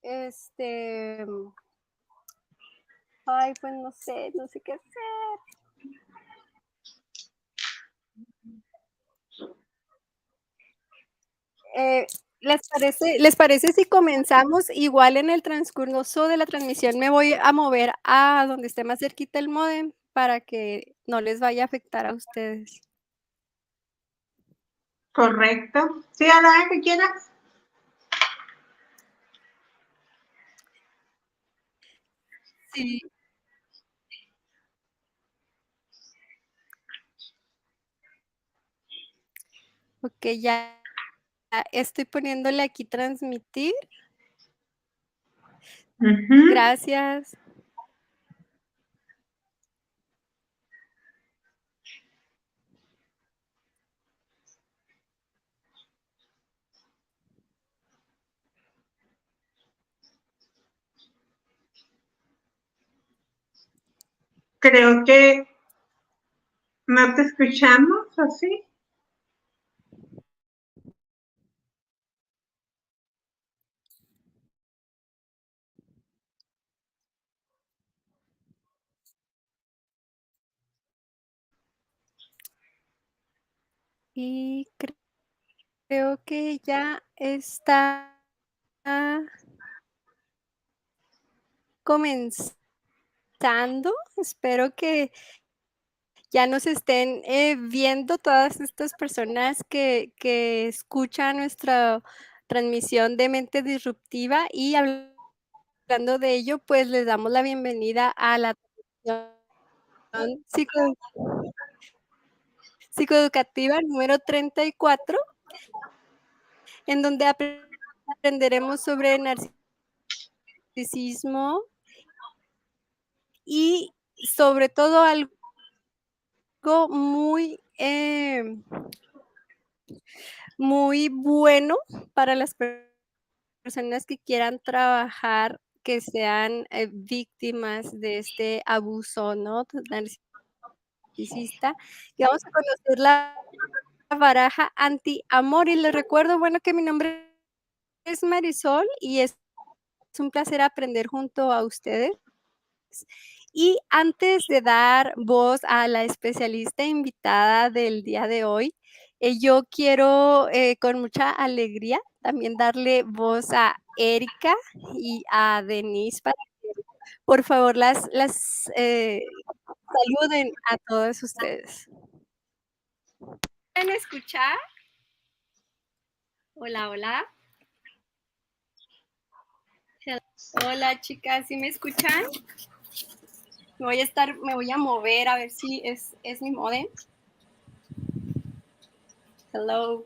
Este, ay, pues no sé qué hacer. ¿Les parece si comenzamos? Igual en el transcurso de la transmisión me voy a mover a donde esté más cerquita el módem para que no les vaya a afectar a ustedes. Correcto. Sí, a la hora que quieras. Sí. Ok, ya estoy poniéndole aquí transmitir. Gracias. Creo que no te escuchamos, ¿o sí? Y creo que ya está comenzando. Espero que ya nos estén viendo todas estas personas que escuchan nuestra transmisión de Mente Disruptiva, y hablando de ello, pues les damos la bienvenida a la transmisión psicoeducativa número 34, en donde aprenderemos sobre narcisismo y sobre todo algo muy, muy bueno para las personas que quieran trabajar, que sean víctimas de este abuso, ¿no? Narcisista. Y vamos a conocer la baraja anti-amor. Y les recuerdo, bueno, que mi nombre es Marisol y es un placer aprender junto a ustedes. Y antes de dar voz a la especialista invitada del día de hoy, yo quiero con mucha alegría también darle voz a Erika y a Denise para que, por favor, las saluden a todos ustedes. ¿Pueden escuchar? Hola, hola. Hola, chicas, ¿sí me escuchan? Me voy a mover a ver si es mi modem. Hello.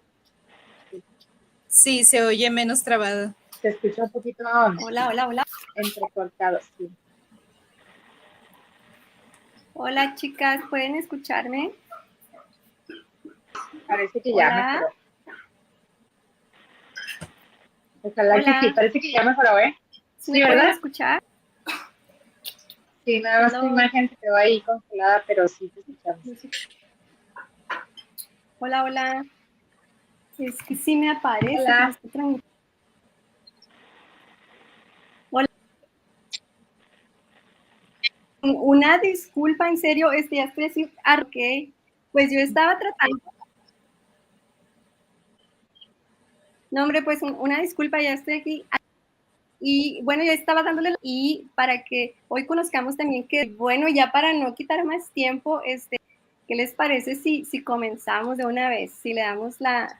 Sí, se oye menos trabado. Se escucha un poquito Hola, hola, hola. entrecortado, sí. Hola, chicas, ¿pueden escucharme? Parece que ya Hola. mejoró. Ojalá Hola. que sí, parece que ya mejoró, ¿eh? ¿Sí Sí, me pueden ¿verdad? escuchar? Sí, nada más tu Hello. imagen se quedó ahí congelada, pero sí te escuchamos. Hola, hola. Es que sí me aparece. Hola. Hola. Una disculpa, en serio, ya estoy así, ok. Pues yo estaba tratando. No, hombre, pues una disculpa, ya estoy aquí. Y bueno, yo estaba dándole y para que hoy conozcamos también que, bueno, ya para no quitar más tiempo, ¿qué les parece si comenzamos de una vez? Si le damos la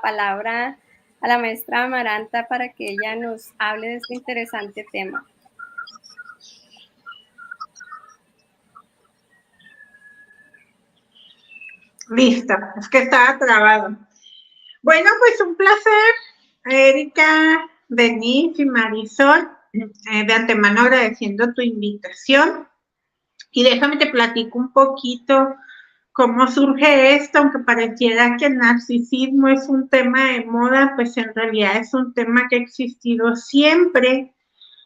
palabra a la maestra Amaranta para que ella nos hable de este interesante tema. Listo, es que estaba trabado. Bueno, pues un placer, Erika, Denise y Marisol, de antemano agradeciendo tu invitación. Y déjame te platico un poquito cómo surge esto, aunque pareciera que el narcisismo es un tema de moda, pues en realidad es un tema que ha existido siempre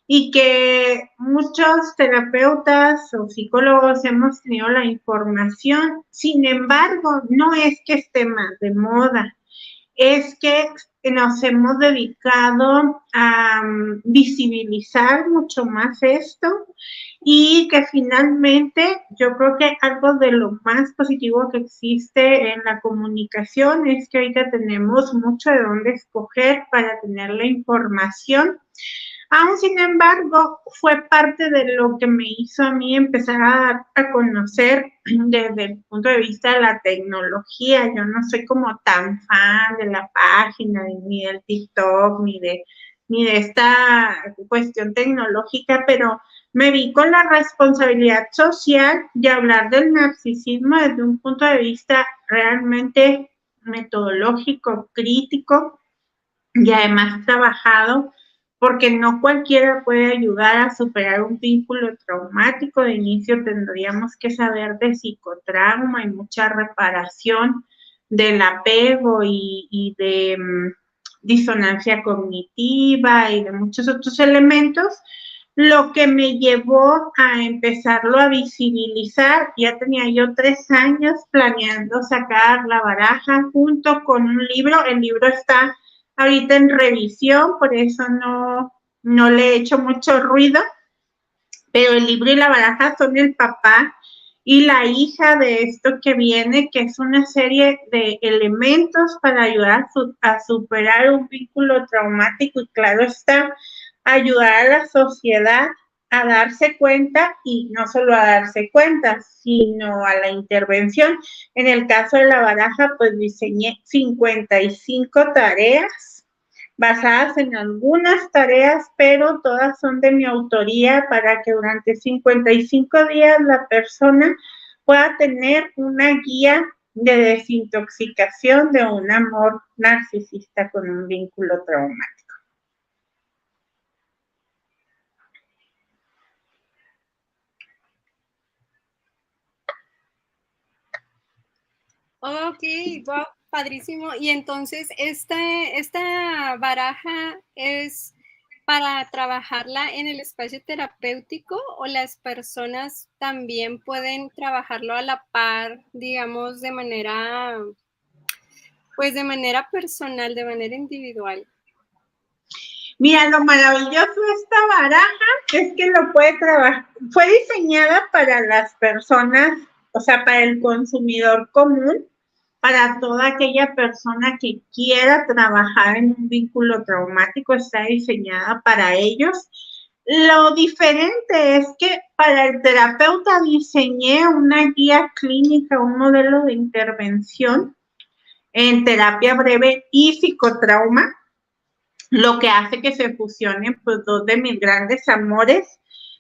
y que muchos terapeutas o psicólogos hemos tenido la información. Sin embargo, no es que esté más de moda. es que nos hemos dedicado a visibilizar mucho más esto y que finalmente yo creo que algo de lo más positivo que existe en la comunicación es que ahorita tenemos mucho de dónde escoger para tener la información. Aún sin embargo, fue parte de lo que me hizo a mí empezar a conocer desde el punto de vista de la tecnología. Yo no soy como tan fan de la página, ni del TikTok, ni de esta cuestión tecnológica, pero me vi con la responsabilidad social de hablar del narcisismo desde un punto de vista realmente metodológico, crítico y además trabajado, porque no cualquiera puede ayudar a superar un vínculo traumático. De inicio tendríamos que saber de psicotrauma y mucha reparación del apego y de disonancia cognitiva y de muchos otros elementos, lo que me llevó a empezarlo a visibilizar. Ya tenía yo 3 años planeando sacar la baraja junto con un libro. El libro está ahorita en revisión, por eso no le he hecho mucho ruido, pero el libro y la baraja son el papá y la hija de esto que viene, que es una serie de elementos para ayudar a superar un vínculo traumático y claro está, ayudar a la sociedad a darse cuenta y no solo a darse cuenta, sino a la intervención. En el caso de la baraja, pues diseñé 55 tareas basadas en algunas tareas, pero todas son de mi autoría para que durante 55 días la persona pueda tener una guía de desintoxicación de un amor narcisista con un vínculo traumático. Ok, wow, padrísimo. Y entonces, ¿esta baraja es para trabajarla en el espacio terapéutico o las personas también pueden trabajarlo a la par, digamos, de manera personal, de manera individual? Mira, lo maravilloso de esta baraja es que lo puede trabajar, fue diseñada para las personas, o sea, para el consumidor común, para toda aquella persona que quiera trabajar en un vínculo traumático, está diseñada para ellos. Lo diferente es que para el terapeuta diseñé una guía clínica, un modelo de intervención en terapia breve y psicotrauma, lo que hace que se fusionen pues 2 de mis grandes amores.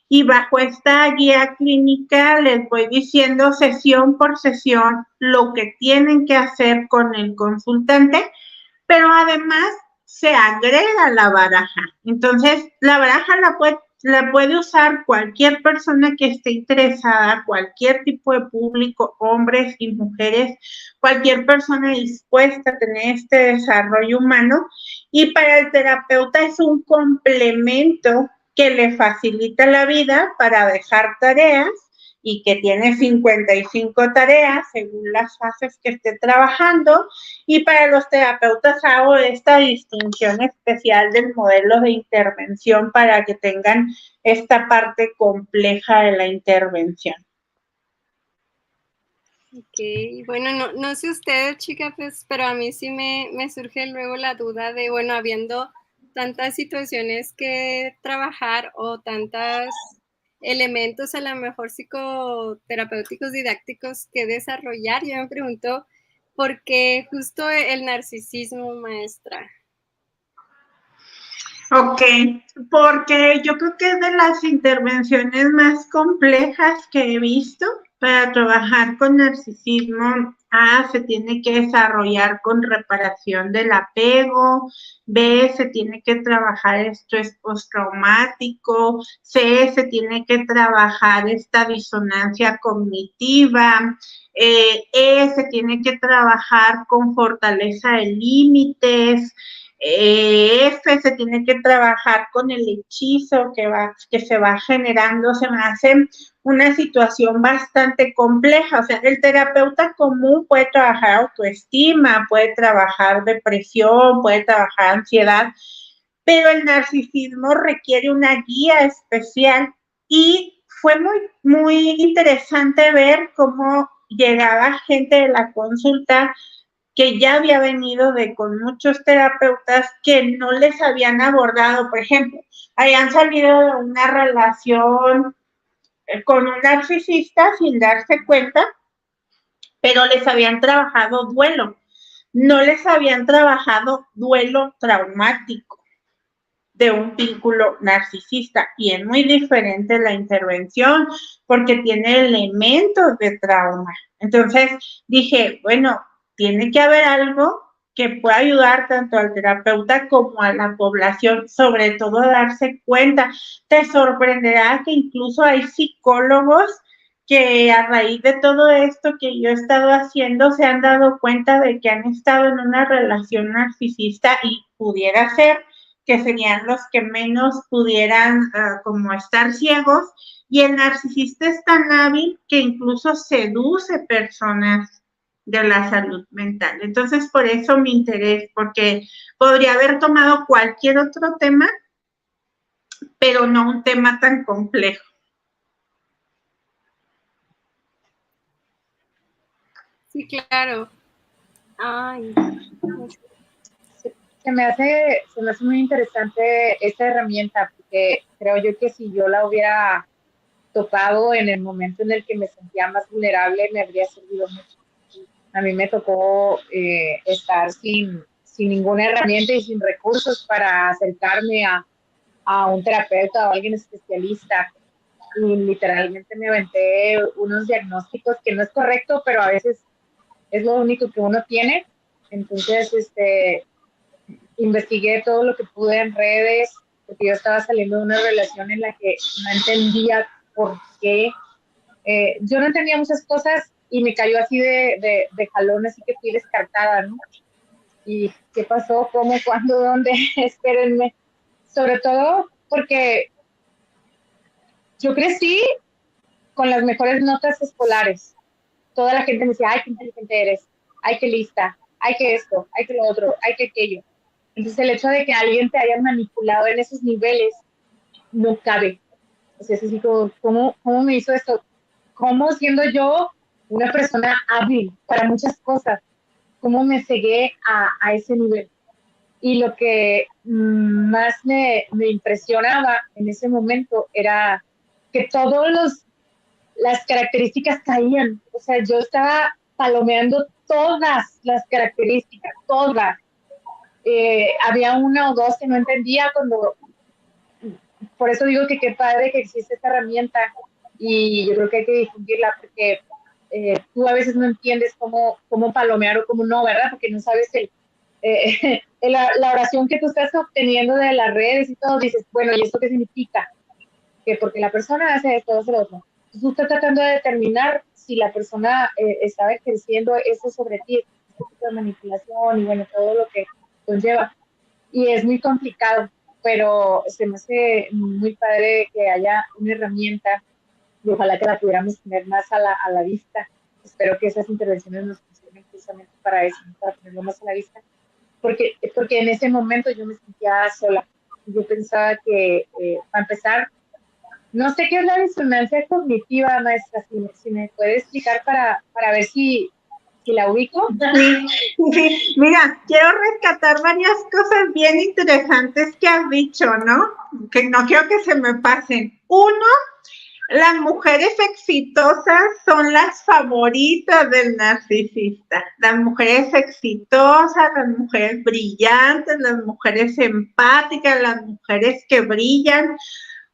Y bajo esta guía clínica les voy diciendo sesión por sesión lo que tienen que hacer con el consultante, pero además se agrega la baraja. Entonces, la baraja la puede usar cualquier persona que esté interesada, cualquier tipo de público, hombres y mujeres, cualquier persona dispuesta a tener este desarrollo humano. Y para el terapeuta es un complemento que le facilita la vida para dejar tareas y que tiene 55 tareas según las fases que esté trabajando. Y para los terapeutas hago esta distinción especial del modelo de intervención para que tengan esta parte compleja de la intervención. Ok, bueno, no sé ustedes, chicas, pues, pero a mí sí me surge luego la duda de, bueno, habiendo tantas situaciones que trabajar o tantos elementos a lo mejor psicoterapéuticos, didácticos que desarrollar, yo me pregunto, ¿por qué justo el narcisismo, maestra? Ok, porque yo creo que es de las intervenciones más complejas que he visto. Para trabajar con narcisismo, A, se tiene que desarrollar con reparación del apego, B, se tiene que trabajar estrés postraumático, C, se tiene que trabajar esta disonancia cognitiva, E, se tiene que trabajar con fortaleza de límites, se tiene que trabajar con el hechizo que se va generando, se me hace una situación bastante compleja. O sea, el terapeuta común puede trabajar autoestima, puede trabajar depresión, puede trabajar ansiedad, pero el narcisismo requiere una guía especial y fue muy, muy interesante ver cómo llegaba gente de la consulta que ya había venido con muchos terapeutas que no les habían abordado, por ejemplo, habían salido de una relación con un narcisista sin darse cuenta, pero les habían trabajado duelo, no les habían trabajado duelo traumático de un vínculo narcisista y es muy diferente la intervención porque tiene elementos de trauma. Entonces dije, bueno, tiene que haber algo que pueda ayudar tanto al terapeuta como a la población, sobre todo a darse cuenta. Te sorprenderá que incluso hay psicólogos que a raíz de todo esto que yo he estado haciendo se han dado cuenta de que han estado en una relación narcisista y pudiera ser que serían los que menos pudieran como estar ciegos, y el narcisista es tan hábil que incluso seduce personas de la salud mental. Entonces, por eso mi interés, porque podría haber tomado cualquier otro tema, pero no un tema tan complejo. Sí, claro. Ay, Se me hace muy interesante esta herramienta, porque creo yo que si yo la hubiera tocado en el momento en el que me sentía más vulnerable, me habría servido mucho. A mí me tocó estar sin ninguna herramienta y sin recursos para acercarme a un terapeuta o alguien especialista. Y literalmente me aventé unos diagnósticos que no es correcto, pero a veces es lo único que uno tiene. Entonces, investigué todo lo que pude en redes, porque yo estaba saliendo de una relación en la que no entendía por qué. Yo no entendía muchas cosas y me cayó así de jalón, así que fui descartada, ¿no? ¿Y qué pasó? ¿Cómo? ¿Cuándo? ¿Dónde? Espérenme. Sobre todo porque yo crecí con las mejores notas escolares. Toda la gente me decía, ay, qué inteligente eres, ay, qué lista, ay, qué esto, ay, qué lo otro, ay, qué aquello. Entonces el hecho de que alguien te haya manipulado en esos niveles no cabe. O sea, es así como, ¿cómo me hizo esto? ¿Cómo siendo yo una persona hábil para muchas cosas? ¿Cómo me cegué a ese nivel? Y lo que más me impresionaba en ese momento era que las características caían. O sea, yo estaba palomeando todas las características, todas. Había una o dos que no entendía por eso digo que qué padre que existe esta herramienta y yo creo que hay que difundirla porque tú a veces no entiendes cómo palomear o cómo no, ¿verdad? Porque no sabes la oración que tú estás obteniendo de las redes y todo, dices, bueno, ¿y esto qué significa? Que porque la persona hace esto, hace lo otro. Entonces tú estás tratando de determinar si la persona estaba ejerciendo eso sobre ti, este tipo de manipulación y bueno, todo lo que conlleva. Y es muy complicado, pero se me hace muy padre que haya una herramienta y ojalá que la pudiéramos tener más a la vista. Espero que esas intervenciones nos funcionen precisamente para eso, para tenerlo más a la vista. Porque en ese momento yo me sentía sola. Yo pensaba que, para empezar, no sé qué es la disonancia cognitiva, maestra, si me puede explicar para ver si la ubico. Sí, mira, quiero rescatar varias cosas bien interesantes que has dicho, ¿no? Que no quiero que se me pasen. Uno, las mujeres exitosas son las favoritas del narcisista. Las mujeres exitosas, las mujeres brillantes, las mujeres empáticas, las mujeres que brillan,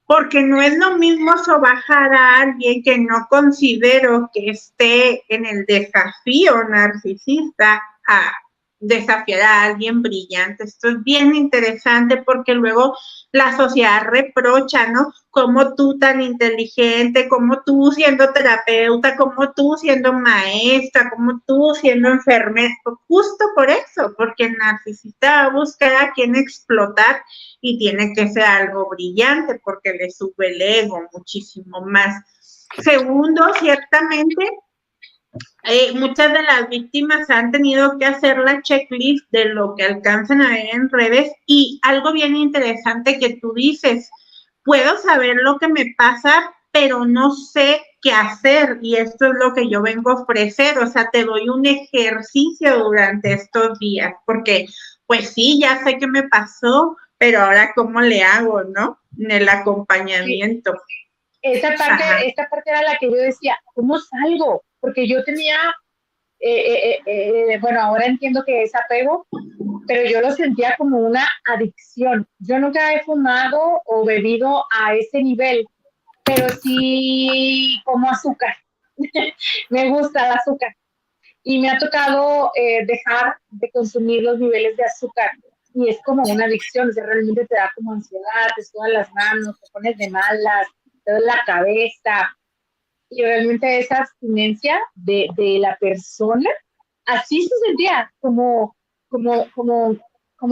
porque no es lo mismo sobajar a alguien que no considero que esté en el desafío narcisista a desafiar a alguien brillante. Esto es bien interesante porque luego la sociedad reprocha, ¿no? Como tú tan inteligente, como tú siendo terapeuta, como tú siendo maestra, como tú siendo enfermera, justo por eso, porque el narcisista va a buscar a quien explotar y tiene que ser algo brillante porque le sube el ego muchísimo más. Segundo, ciertamente, muchas de las víctimas han tenido que hacer la checklist de lo que alcanzan a ver en redes y algo bien interesante que tú dices, puedo saber lo que me pasa, pero no sé qué hacer y esto es lo que yo vengo a ofrecer, o sea, te doy un ejercicio durante estos días, porque pues sí, ya sé qué me pasó, pero ahora cómo le hago, ¿no? En el acompañamiento. Sí. Esta parte era la que yo decía, ¿cómo salgo? Porque yo tenía, bueno, ahora entiendo que es apego, pero yo lo sentía como una adicción. Yo nunca he fumado o bebido a ese nivel, pero sí como azúcar. Me gusta el azúcar. Y me ha tocado dejar de consumir los niveles de azúcar. Y es como una adicción, o sea, realmente te da como ansiedad, te sudan las manos, te pones de malas, te duele la cabeza. Y realmente esa abstinencia de la persona, así se sentía, como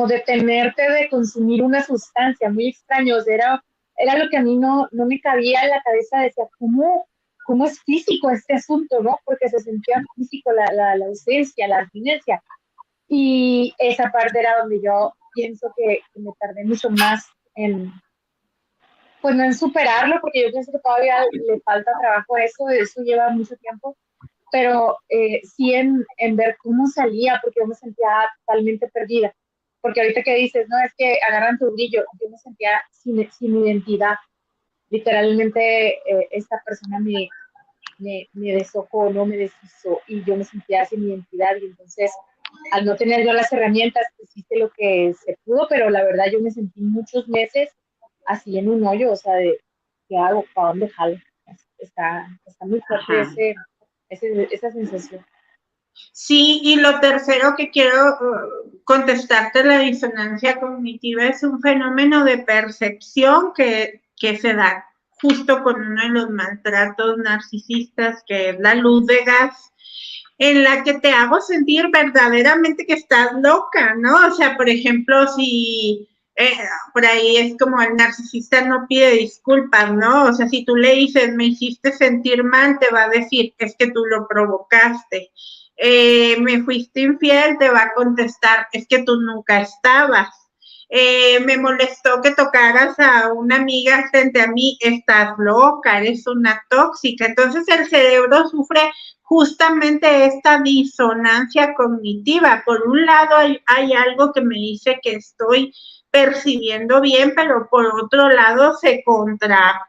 detenerte de consumir una sustancia, muy extraño. O sea, era lo que a mí no me cabía en la cabeza, decía, ¿cómo es físico este asunto, no? Porque se sentía físico la ausencia, la abstinencia. Y esa parte era donde yo pienso que me tardé mucho más pues no en superarlo, porque yo pienso que todavía le falta trabajo a eso lleva mucho tiempo, pero sí en ver cómo salía, porque yo me sentía totalmente perdida. Porque ahorita que dices, no, es que agarran tu brillo, yo me sentía sin identidad. Literalmente esta persona me deshojó, no me deshizo, y yo me sentía sin identidad, y entonces al no tener yo las herramientas, pues hice lo que se pudo, pero la verdad yo me sentí muchos meses así en un hoyo, o sea, de ¿qué hago? ¿Para dónde jalo? Está muy fuerte esa sensación. Sí, y lo tercero que quiero contestarte, la disonancia cognitiva es un fenómeno de percepción que se da justo con uno de los maltratos narcisistas, que es la luz de gas, en la que te hago sentir verdaderamente que estás loca, ¿no? O sea, por ejemplo, si por ahí es como el narcisista no pide disculpas, ¿no? O sea, si tú le dices, me hiciste sentir mal, te va a decir, es que tú lo provocaste. Me fuiste infiel, te va a contestar, es que tú nunca estabas. Me molestó que tocaras a una amiga frente a mí, estás loca, eres una tóxica. Entonces el cerebro sufre justamente esta disonancia cognitiva. Por un lado hay algo que me dice que estoy percibiendo bien, pero por otro lado se contrapone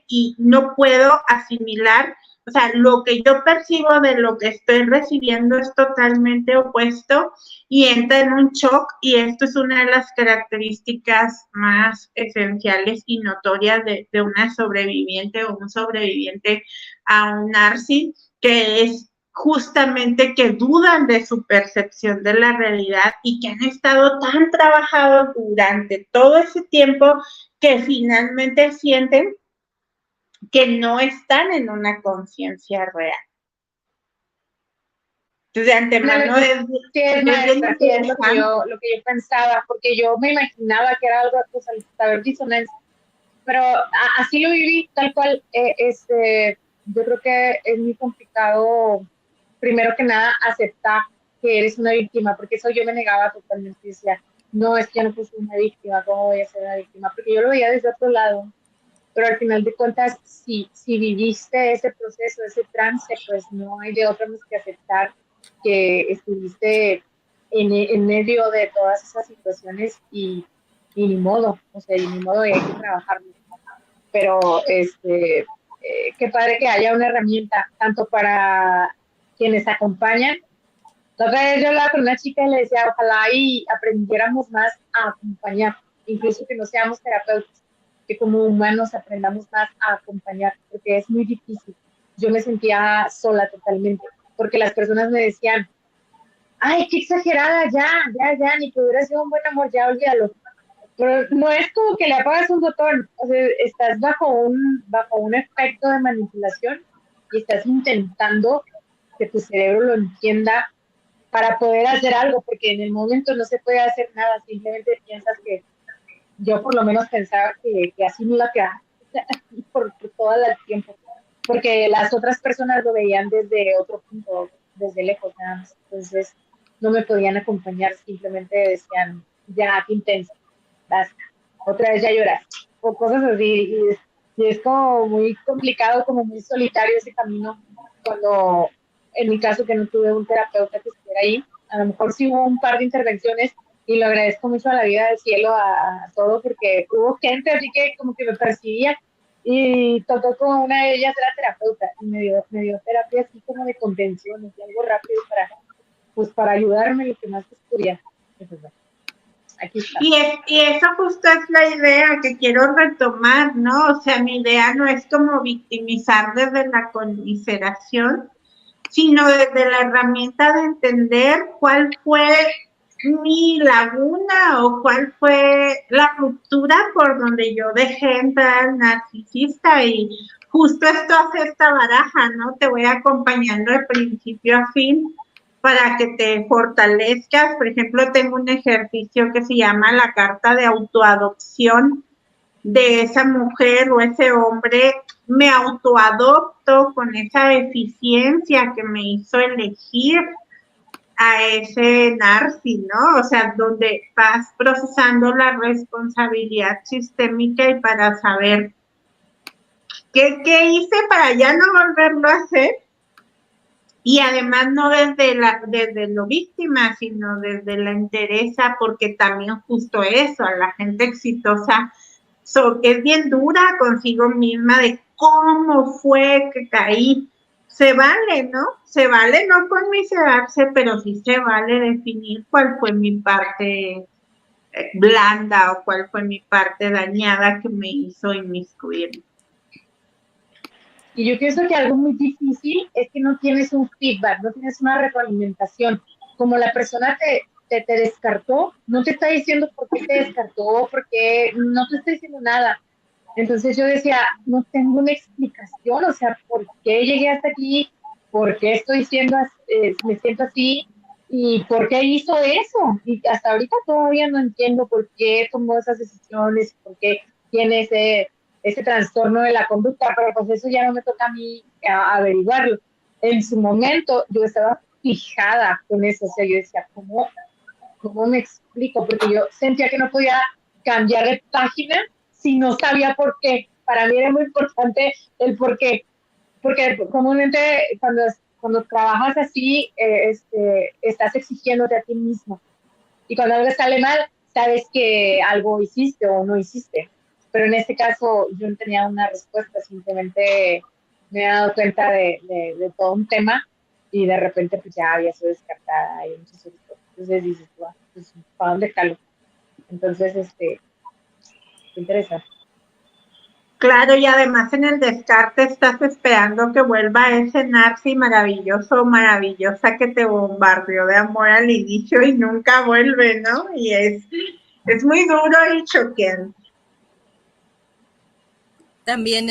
y no puedo asimilar, o sea, lo que yo percibo de lo que estoy recibiendo es totalmente opuesto y entra en un shock, y esto es una de las características más esenciales y notorias de una sobreviviente o un sobreviviente a un narcis, que es justamente que dudan de su percepción de la realidad y que han estado tan trabajados durante todo ese tiempo que finalmente sienten que no están en una conciencia real. Entonces, de antemano sí, es maestra, sí, es lo que yo pensaba, porque yo me imaginaba que era algo, pues, al saber disonancia, pero así lo viví, tal cual. Yo creo que es muy complicado, primero que nada, aceptar que eres una víctima, porque eso yo me negaba totalmente, decía, no, es que yo no fui una víctima, ¿cómo voy a ser una víctima? Porque yo lo veía desde otro lado, pero al final de cuentas, si viviste ese proceso, ese trance, pues no hay de otra más que aceptar que estuviste en medio de todas esas situaciones y ni modo, o sea, y ni modo, y hay que trabajarlo. Pero qué padre que haya una herramienta, tanto para quienes acompañan. La otra vez yo hablaba con una chica y le decía, ojalá y aprendiéramos más a acompañar, incluso que no seamos terapeutas, que como humanos aprendamos más a acompañar, porque es muy difícil. Yo me sentía sola totalmente, porque las personas me decían, ay, qué exagerada, ya, ni que hubiera sido un buen amor, ya olvídalo. Pero no es como que le apagas un botón, o sea, estás bajo un efecto de manipulación y estás intentando que tu cerebro lo entienda para poder hacer algo, porque en el momento no se puede hacer nada, simplemente piensas que yo por lo menos pensaba que así me iba a quedar por todo el tiempo, porque las otras personas lo veían desde otro punto, desde lejos nada más, entonces no me podían acompañar, simplemente decían, ya, qué intenso, basta, otra vez ya lloras, o cosas así, y es como muy complicado, como muy solitario ese camino, cuando en mi caso que no tuve un terapeuta que estuviera ahí, a lo mejor sí hubo un par de intervenciones y lo agradezco mucho a la vida del cielo, a todo, porque hubo gente así que como que me percibía y tocó como una de ellas era terapeuta y me dio terapia así como de contención, así algo rápido para, pues para ayudarme lo que más podía. Entonces, bueno, aquí está. Y eso justo es la idea que quiero retomar, ¿no? O sea, mi idea no es como victimizar desde la conmiseración, sino desde la herramienta de entender cuál fue mi laguna o cuál fue la ruptura por donde yo dejé entrar al narcisista y justo esto hace esta baraja, ¿no? Te voy acompañando de principio a fin para que te fortalezcas. Por ejemplo, tengo un ejercicio que se llama la carta de autoadopción de esa mujer o ese hombre, me autoadopto con esa deficiencia que me hizo elegir a ese narcis, ¿no? O sea, donde vas procesando la responsabilidad sistémica y para saber qué hice para ya no volverlo a hacer. Y además no desde lo víctima, sino desde la entereza, porque también justo eso, a la gente exitosa es bien dura consigo misma de cómo fue que caí. Se vale, ¿no? Se vale no conmiserarse, pero sí se vale definir cuál fue mi parte blanda o cuál fue mi parte dañada que me hizo inmiscuirme. Y yo pienso que algo muy difícil es que no tienes un feedback, no tienes una retroalimentación. Como la persona te descartó, no te está diciendo por qué te descartó, porque no te está diciendo nada. Entonces yo decía, no tengo una explicación, o sea, ¿por qué llegué hasta aquí? ¿Por qué estoy siendo, me siento así? ¿Y por qué hizo eso? Y hasta ahorita todavía no entiendo por qué tomó esas decisiones, por qué tiene ese trastorno de la conducta, pero pues eso ya no me toca a mí averiguarlo. En su momento yo estaba fijada con eso, o sea, yo decía, ¿cómo me explico? Porque yo sentía que no podía cambiar de página si no sabía por qué. Para mí era muy importante el por qué, porque comúnmente cuando trabajas así, estás exigiéndote a ti mismo. Y cuando algo sale mal, sabes que algo hiciste o no hiciste. Pero en este caso yo no tenía una respuesta, simplemente me he dado cuenta de todo un tema y de repente pues ya había sido descartada y muchas otras cosas. Entonces dices, pues, ¿para dónde calo? Entonces, interesante. Claro, y además en el descarte estás esperando que vuelva ese narcis maravilloso o maravillosa que te bombardeó de amor al inicio y nunca vuelve, ¿no? Y es muy duro y choqueante. También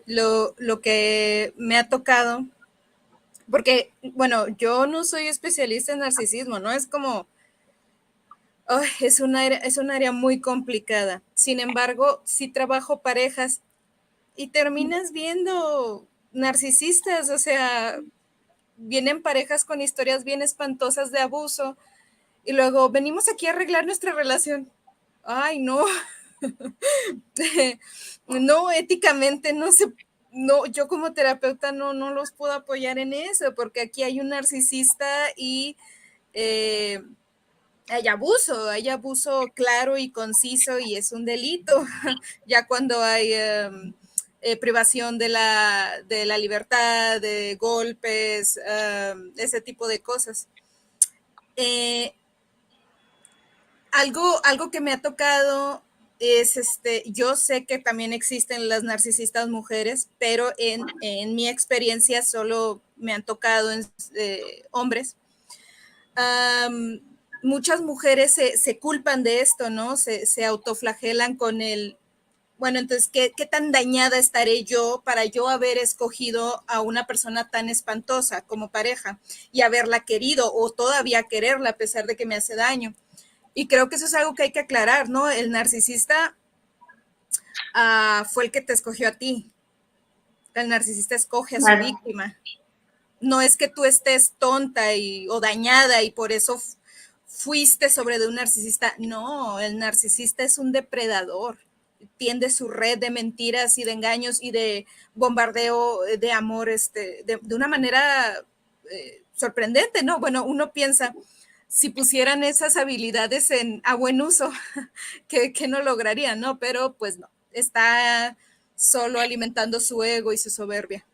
lo que me ha tocado, porque, bueno, yo no soy especialista en narcisismo, ¿no? Es como, oh, es un área muy complicada. Sin embargo, sí trabajo parejas y terminas viendo narcisistas, o sea, vienen parejas con historias bien espantosas de abuso y luego venimos aquí a arreglar nuestra relación. Ay, no. No, éticamente no, yo como terapeuta no los puedo apoyar en eso, porque aquí hay un narcisista y hay abuso claro y conciso y es un delito, ya cuando hay privación de la libertad, de golpes, ese tipo de cosas. Algo que me ha tocado es, yo sé que también existen las narcisistas mujeres, pero en mi experiencia solo me han tocado hombres. muchas mujeres se culpan de esto, ¿no? Se autoflagelan con el, bueno, entonces, ¿qué tan dañada estaré yo para yo haber escogido a una persona tan espantosa como pareja y haberla querido o todavía quererla a pesar de que me hace daño? Y creo que eso es algo que hay que aclarar, ¿no? El narcisista fue el que te escogió a ti. El narcisista escoge a su víctima. No es que tú estés tonta o dañada y por eso fuiste sobre de un narcisista. No, el narcisista es un depredador. Tiende su red de mentiras y de engaños y de bombardeo de amor de una manera sorprendente, ¿no? Bueno, uno piensa, si pusieran esas habilidades a buen uso, que no lograrían, ¿no? Pero pues no, está solo alimentando su ego y su soberbia.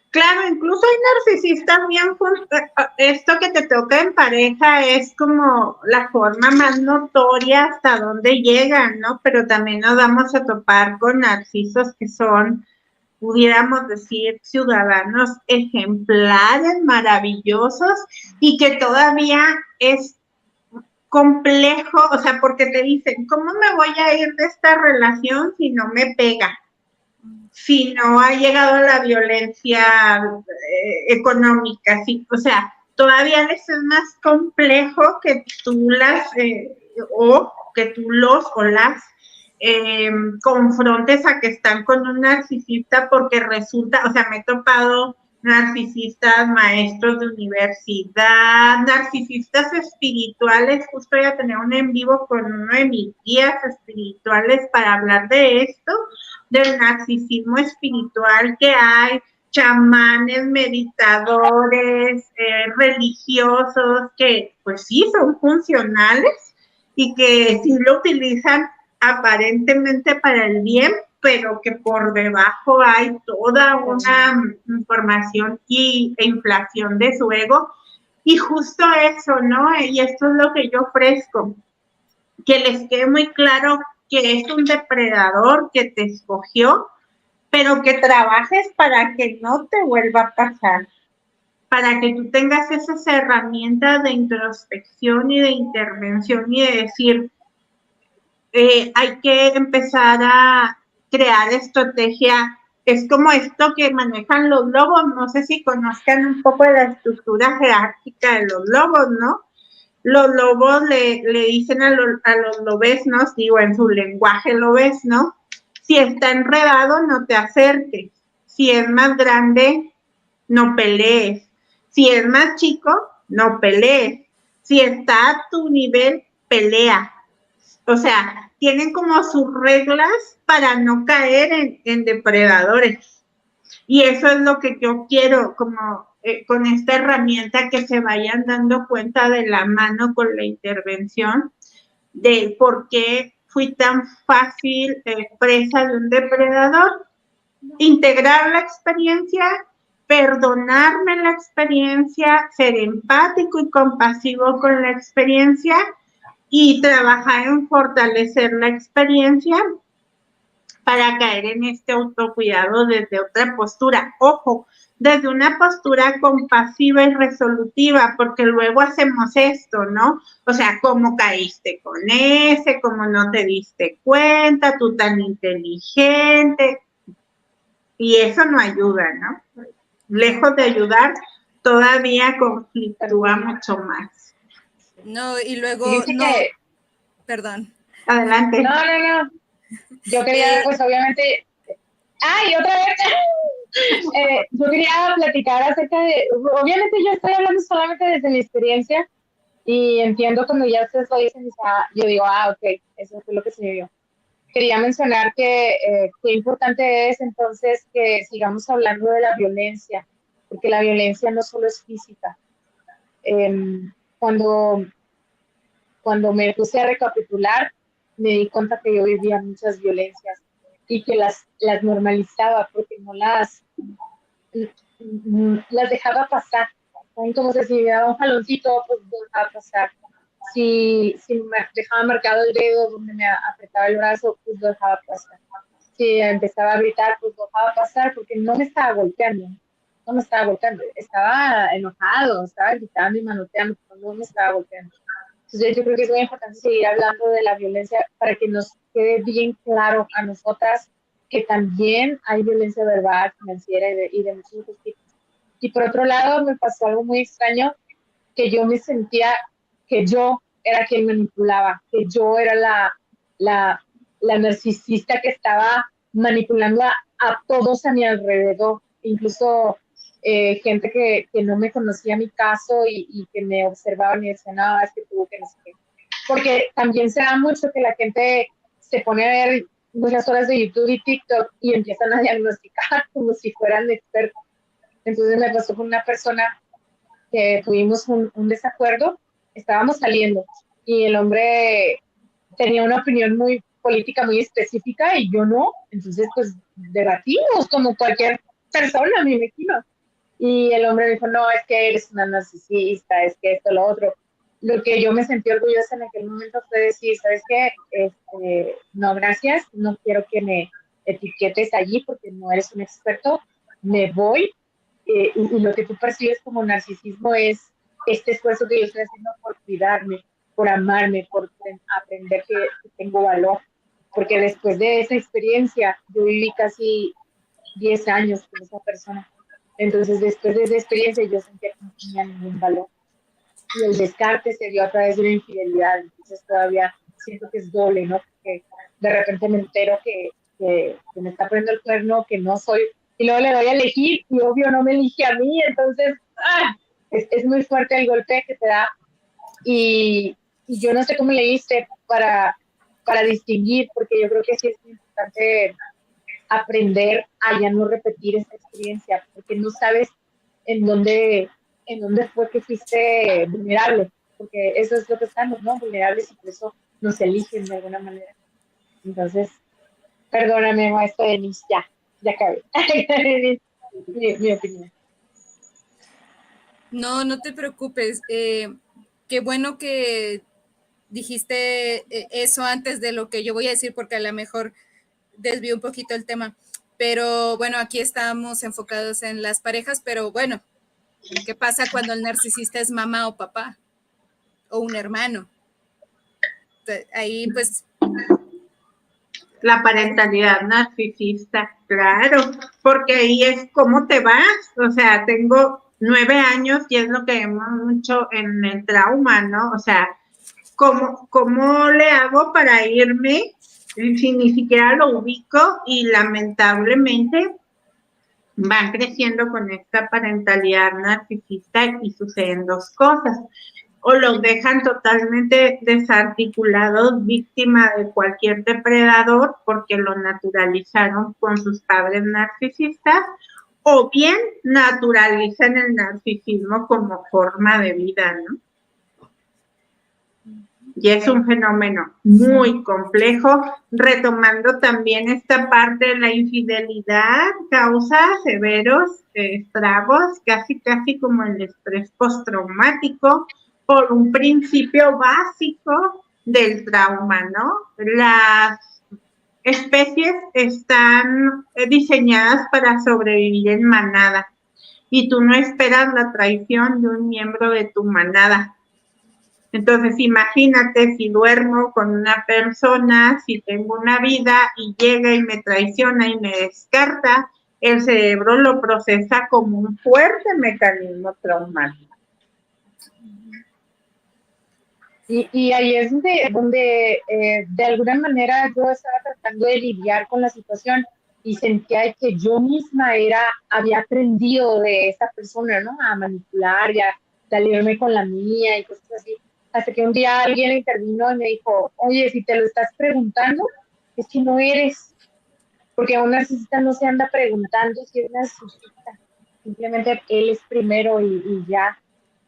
Claro, incluso hay narcisistas bien, esto que te toca en pareja es como la forma más notoria hasta dónde llegan, ¿no? Pero también nos vamos a topar con narcisos que son, pudiéramos decir, ciudadanos ejemplares, maravillosos, y que todavía es complejo, o sea, porque te dicen, ¿cómo me voy a ir de esta relación si no me pega? Si no ha llegado a la violencia económica, sí, o sea, todavía les es más complejo que tú o que tú los o las confrontes a que están con un narcisista porque resulta, o sea, me he topado narcisistas, maestros de universidad, narcisistas espirituales, justo voy a tener un en vivo con uno de mis guías espirituales para hablar de esto, del narcisismo espiritual que hay, chamanes, meditadores, religiosos, que pues sí son funcionales y que sí lo utilizan aparentemente para el bien, pero que por debajo hay toda una información e inflación de su ego. Y justo eso, ¿no? Y esto es lo que yo ofrezco, que les quede muy claro que es un depredador que te escogió, pero que trabajes para que no te vuelva a pasar, para que tú tengas esas herramientas de introspección y de intervención y de decir, hay que empezar a crear estrategia. Es como esto que manejan los lobos, no sé si conozcan un poco de la estructura jerárquica de los lobos, ¿no? Los lobos le dicen a los lobeznos, digo, en su lenguaje lobezno, si está enredado, no te acerques. Si es más grande, no pelees. Si es más chico, no pelees. Si está a tu nivel, pelea. O sea, tienen como sus reglas para no caer en depredadores. Y eso es lo que yo quiero, como con esta herramienta, que se vayan dando cuenta de la mano con la intervención de por qué fui tan fácil presa de un depredador. Integrar la experiencia, perdonarme la experiencia, ser empático y compasivo con la experiencia y trabajar en fortalecer la experiencia para caer en este autocuidado desde otra postura. Ojo, desde una postura compasiva y resolutiva, porque luego hacemos esto, ¿no? O sea, ¿cómo caíste con ese? ¿Cómo no te diste cuenta? Tú tan inteligente. Y eso no ayuda, ¿no? Lejos de ayudar, todavía conflictúa mucho más. No, y luego, perdón. Adelante. No. Yo quería, pues obviamente, ¡ay, otra vez! Yo quería platicar acerca de, obviamente yo estoy hablando solamente desde mi experiencia y entiendo cuando ya ustedes lo dicen, yo digo, ok, eso fue lo que se me dio. Quería mencionar que qué importante es entonces que sigamos hablando de la violencia, porque la violencia no solo es física. Cuando me puse a recapitular, me di cuenta que yo vivía muchas violencias y que las normalizaba porque no las dejaba pasar. Entonces, si me daba un jaloncito, pues dejaba pasar. Si me dejaba marcado el dedo donde me apretaba el brazo, pues lo dejaba pasar. Si empezaba a gritar, pues lo dejaba pasar porque no me estaba golpeando. no me estaba golpeando, estaba enojado, estaba gritando y manoteando, pero no me estaba golpeando. Entonces yo creo que es muy importante seguir hablando de la violencia para que nos quede bien claro a nosotras que también hay violencia verbal, financiera y de muchos otros tipos. Y por otro lado, me pasó algo muy extraño, que yo me sentía que yo era quien manipulaba, que yo era la narcisista que estaba manipulando a todos a mi alrededor, incluso gente que no me conocía mi caso y que me observaban y decían, no, es que tuvo que no sé qué. Porque también se da mucho que la gente se pone a ver muchas horas de YouTube y TikTok y empiezan a diagnosticar como si fueran expertos. Entonces me pasó con una persona que tuvimos un desacuerdo, estábamos saliendo y el hombre tenía una opinión muy política, muy específica y yo no, entonces pues debatimos como cualquier persona, me imagino. Y el hombre me dijo, no, es que eres una narcisista, es que esto, lo otro. Lo que yo me sentí orgullosa en aquel momento fue decir, ¿sabes qué? No, gracias, no quiero que me etiquetes allí porque no eres un experto, me voy. Y lo que tú percibes como narcisismo es este esfuerzo que yo estoy haciendo por cuidarme, por amarme, por aprender que tengo valor. Porque después de esa experiencia, yo viví casi 10 años con esa persona. Entonces, después de esa experiencia, yo sentía que no tenía ningún valor. Y el descarte se dio a través de una infidelidad. Entonces, todavía siento que es doble, ¿no? Porque de repente me entero que me está poniendo el cuerno, que no soy. Y luego le doy a elegir y obvio no me elige a mí. Entonces, es muy fuerte el golpe que te da. Y yo no sé cómo le hice para distinguir, porque yo creo que sí es muy importante aprender a ya no repetir esa experiencia, porque no sabes en dónde, en dónde fue que fuiste vulnerable, porque eso es lo que estamos, ¿no? Vulnerables y por eso nos eligen de alguna manera. Entonces, perdóname, maestra Denise, ya acabé. mi opinión. No, no te preocupes. Qué bueno que dijiste eso antes de lo que yo voy a decir, porque a lo mejor desvío un poquito el tema. Pero bueno, aquí estamos enfocados en las parejas, pero bueno, ¿qué pasa cuando el narcisista es mamá o papá o un hermano? Ahí pues... La parentalidad narcisista, claro, porque ahí es cómo te vas. O sea, tengo 9 años y es lo que vemos mucho en el trauma, ¿no? O sea, ¿cómo le hago para irme si ni siquiera lo ubico? Y lamentablemente van creciendo con esta parentalidad narcisista y suceden dos cosas. O los dejan totalmente desarticulados, víctima de cualquier depredador, porque lo naturalizaron con sus padres narcisistas, o bien naturalizan el narcisismo como forma de vida, ¿no? Y es un fenómeno muy complejo, retomando también esta parte de la infidelidad, causa severos estragos, casi como el estrés postraumático, por un principio básico del trauma, ¿no? Las especies están diseñadas para sobrevivir en manada y tú no esperas la traición de un miembro de tu manada. Entonces, imagínate si duermo con una persona, si tengo una vida y llega y me traiciona y me descarta, el cerebro lo procesa como un fuerte mecanismo traumático. Y ahí es donde de alguna manera yo estaba tratando de lidiar con la situación y sentía que yo misma había aprendido de esa persona, ¿no? A manipular y a salirme con la mía y cosas así. Hasta que un día alguien intervino y me dijo, oye, si te lo estás preguntando, es que no eres, porque a un narcisista no se anda preguntando si es narcisista, simplemente él es primero y ya.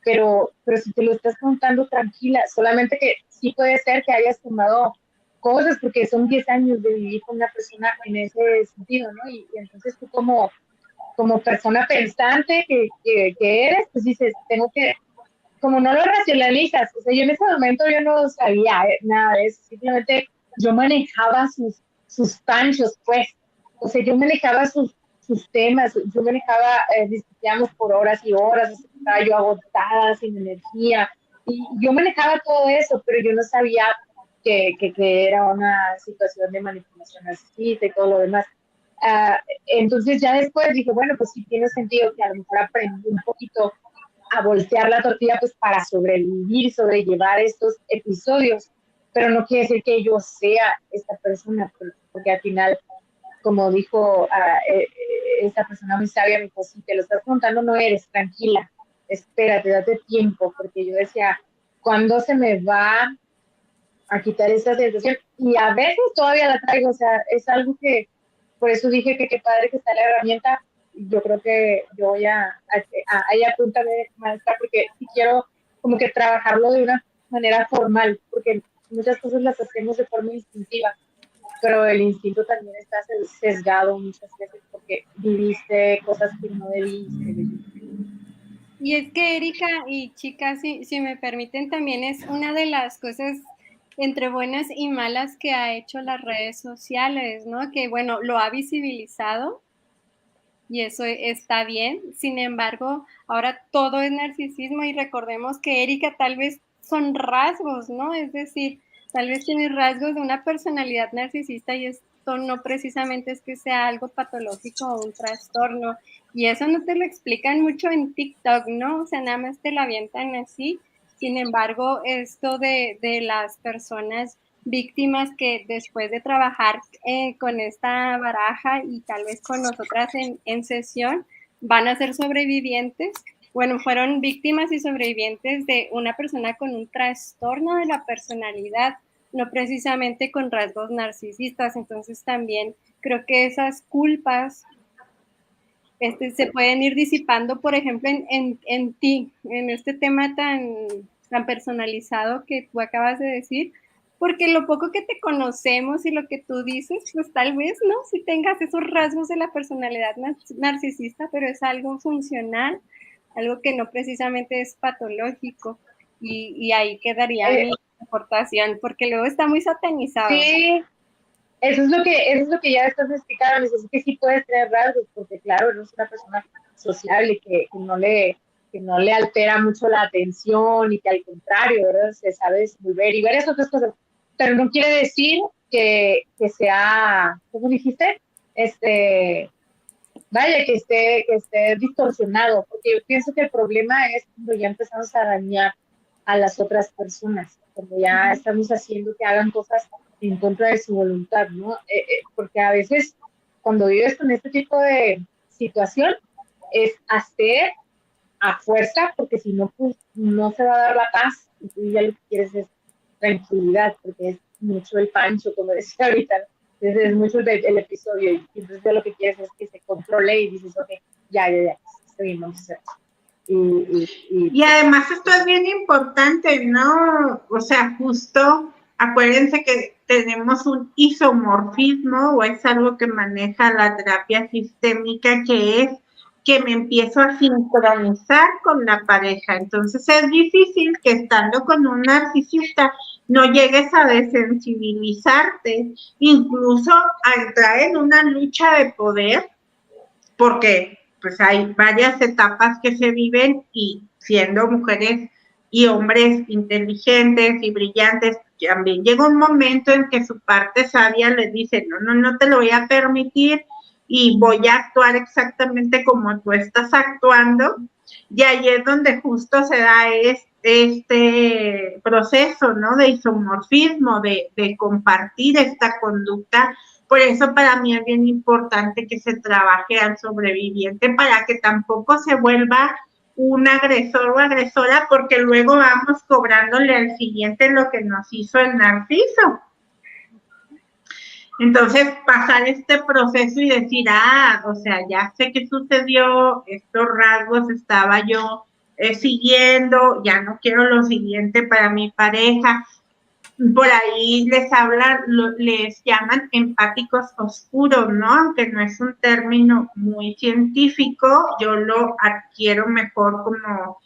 Pero si te lo estás preguntando, tranquila, solamente que sí puede ser que hayas tomado cosas, porque son 10 años de vivir con una persona en ese sentido, ¿no? Y entonces tú como persona pensante que eres, pues dices, tengo que, como no lo racionalizas, o sea, yo en ese momento yo no sabía nada de eso, simplemente yo manejaba sus panchos, pues, o sea, yo manejaba sus temas. Yo manejaba, discutíamos por horas y horas, estaba yo agotada, sin energía, y yo manejaba todo eso, pero yo no sabía que era una situación de manipulación narcisista y todo lo demás. Entonces ya después dije, bueno, pues sí tiene sentido que a lo mejor aprendí un poquito a voltear la tortilla pues para sobrevivir, sobrellevar estos episodios, pero no quiere decir que yo sea esta persona, porque al final, como dijo esta persona muy sabia, me dijo, si te lo estás contando no eres, tranquila, espérate, date tiempo, porque yo decía, ¿cuándo se me va a quitar esta sensación? Y a veces todavía la traigo, o sea, es algo que, por eso dije que qué padre que está la herramienta. Yo creo que yo voy ella apúntame, maestra, porque sí quiero como que trabajarlo de una manera formal, porque muchas cosas las hacemos de forma instintiva, pero el instinto también está sesgado muchas veces porque viviste cosas que no debiste. Y es que Erika y chicas, si me permiten, también es una de las cosas entre buenas y malas que ha hecho las redes sociales, ¿no? Que bueno, lo ha visibilizado y eso está bien. Sin embargo, ahora todo es narcisismo y recordemos que Erika tal vez son rasgos, ¿no? Es decir, tal vez tiene rasgos de una personalidad narcisista y esto no precisamente es que sea algo patológico o un trastorno. Y eso no te lo explican mucho en TikTok, ¿no? O sea, nada más te lo avientan así. Sin embargo, esto de las personas víctimas que después de trabajar con esta baraja y tal vez con nosotras en sesión, van a ser sobrevivientes. Bueno, fueron víctimas y sobrevivientes de una persona con un trastorno de la personalidad, no precisamente con rasgos narcisistas. Entonces también creo que esas culpas se pueden ir disipando, por ejemplo, en ti, en este tema tan personalizado que tú acabas de decir, porque lo poco que te conocemos y lo que tú dices, pues tal vez, ¿no? Si tengas esos rasgos de la personalidad narcisista, pero es algo funcional, algo que no precisamente es patológico, y ahí quedaría mi aportación, porque luego está muy satanizado. Sí, eso es lo que ya después me explicaron, es que sí puedes tener rasgos, porque claro, eres una persona sociable que no le altera mucho la atención y que al contrario, ¿verdad? Se sabe desenvolver y varias otras cosas, pero no quiere decir que sea, ¿cómo dijiste? Vaya, que esté distorsionado, porque yo pienso que el problema es cuando ya empezamos a dañar a las otras personas, cuando ya estamos haciendo que hagan cosas en contra de su voluntad, ¿no? Porque a veces cuando vives con este tipo de situación es hacer a fuerza, porque si no, pues no se va a dar la paz, y tú ya lo que quieres es tranquilidad, porque es mucho el pancho, como decía ahorita, entonces es mucho el episodio, y entonces ya lo que quieres es que se controle y dices, ok, ya, está bien, vamos a hacer eso. Y además esto es bien importante, ¿no? O sea, justo acuérdense que tenemos un isomorfismo, o es algo que maneja la terapia sistémica, que es que me empiezo a sincronizar con la pareja. Entonces es difícil que estando con un narcisista no llegues a desensibilizarte, incluso a entrar en una lucha de poder, porque pues hay varias etapas que se viven y siendo mujeres y hombres inteligentes y brillantes, también llega un momento en que su parte sabia les dice, no te lo voy a permitir y voy a actuar exactamente como tú estás actuando, y ahí es donde justo se da este proceso, ¿no? De isomorfismo, de compartir esta conducta. Por eso para mí es bien importante que se trabaje al sobreviviente para que tampoco se vuelva un agresor o agresora, porque luego vamos cobrándole al siguiente lo que nos hizo el narciso. Entonces, pasar este proceso y decir, o sea, ya sé qué sucedió, estos rasgos estaba yo siguiendo, ya no quiero lo siguiente para mi pareja. Por ahí les llaman empáticos oscuros, ¿no? Aunque no es un término muy científico, yo lo adquiero mejor como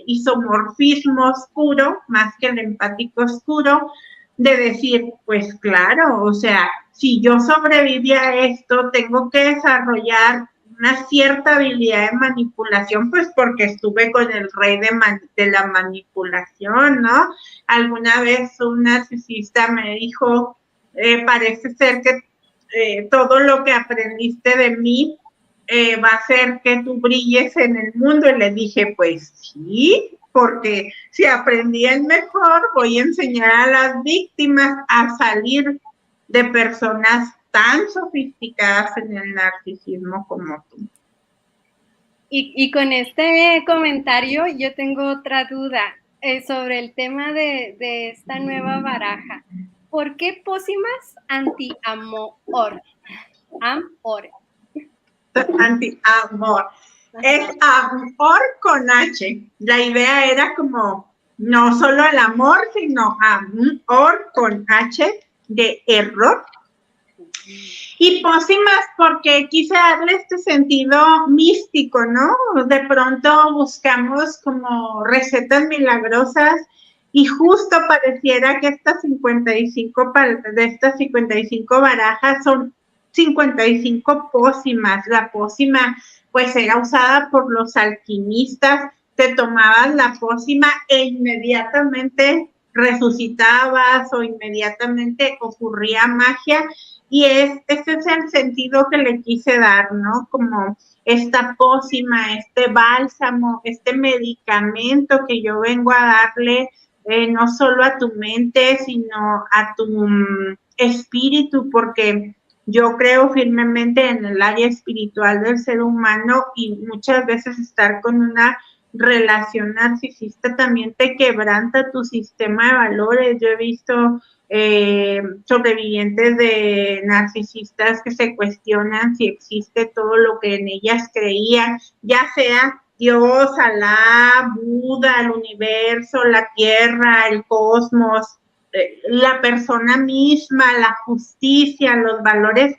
isomorfismo oscuro, más que el empático oscuro, de decir, pues claro, o sea, si yo sobreviví a esto, tengo que desarrollar una cierta habilidad de manipulación, pues porque estuve con el rey de la manipulación, ¿no? Alguna vez un narcisista me dijo, parece ser que todo lo que aprendiste de mí va a hacer que tú brilles en el mundo. Y le dije, pues sí, porque si aprendí el mejor, voy a enseñar a las víctimas a salir de personas tan sofisticadas en el narcisismo como tú. Y con este comentario yo tengo otra duda sobre el tema de esta nueva baraja. ¿Por qué pócimas anti-amor? Amor. Anti-amor. Es amor con H. La idea era como no solo el amor, sino amor con H de error. Y pócimas porque quise darle este sentido místico, ¿no? De pronto buscamos como recetas milagrosas y justo pareciera que estas 55 barajas son 55 pócimas. La pócima pues era usada por los alquimistas, te tomabas la pócima e inmediatamente resucitabas o inmediatamente ocurría magia. Y ese es el sentido que le quise dar, ¿no? Como esta pócima, este bálsamo, este medicamento que yo vengo a darle no solo a tu mente, sino a tu espíritu, porque yo creo firmemente en el área espiritual del ser humano y muchas veces estar con una relación narcisista también te quebranta tu sistema de valores. Yo he visto sobrevivientes de narcisistas que se cuestionan si existe todo lo que en ellas creían, ya sea Dios, Alá, Buda, el universo, la tierra, el cosmos, la persona misma, la justicia, los valores,